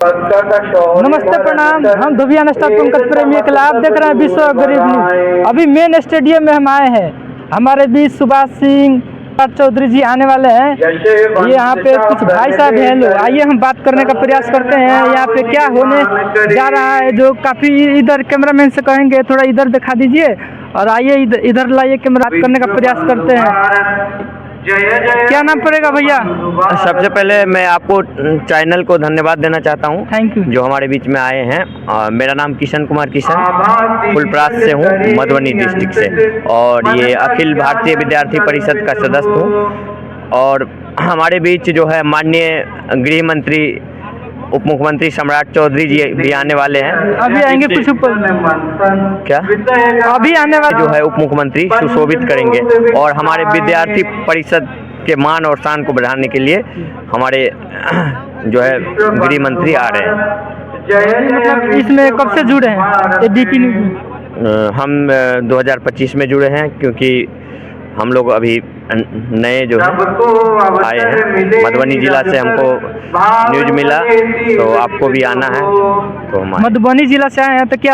नमस्ते प्रणाम। हम धोबिया स्टार पंकज प्रेमी एक आप देख रहे हैं विश्व गरीब न्यूज। अभी मेन स्टेडियम में हम आए हैं। हमारे बीच सुभाष सिंह चौधरी जी आने वाले हैं। ये यहाँ पे कुछ भाई साहब हैं लोग, आइए हम बात करने का प्रयास करते हैं यहाँ पे क्या होने जा रहा है। जो काफ़ी इधर कैमरामैन से कहेंगे थोड़ा इधर दिखा दीजिए और आइए इधर लाइए कैमरा करने का प्रयास करते हैं। क्या नाम पड़ेगा भैया? सबसे पहले मैं आपको चैनल को धन्यवाद देना चाहता हूं, थैंक यू, जो हमारे बीच में आए हैं। मेरा नाम किशन कुमार किशन, फुलपरास से हूं, मधुबनी डिस्ट्रिक्ट से, और ये अखिल भारतीय विद्यार्थी परिषद का सदस्य हूं। और हमारे बीच जो है माननीय गृह मंत्री उप मुख्यमंत्री सम्राट चौधरी जी भी आने वाले हैं। अभी आएंगे कुछ क्या अभी आने वाले जो है उप मुख्यमंत्री सुशोभित करेंगे, और हमारे विद्यार्थी परिषद के मान और शान को बढ़ाने के लिए हमारे जो है गृह मंत्री आ रहे हैं। मतलब इसमें कब से जुड़े हैं डीपी न्यूज में? हम 2025 में जुड़े हैं, क्योंकि हम लोग अभी नए जो है आए हैं। मधुबनी जिला से हमको न्यूज मिला, तो आपको भी आना है, तो मधुबनी जिला से आए हैं तो क्या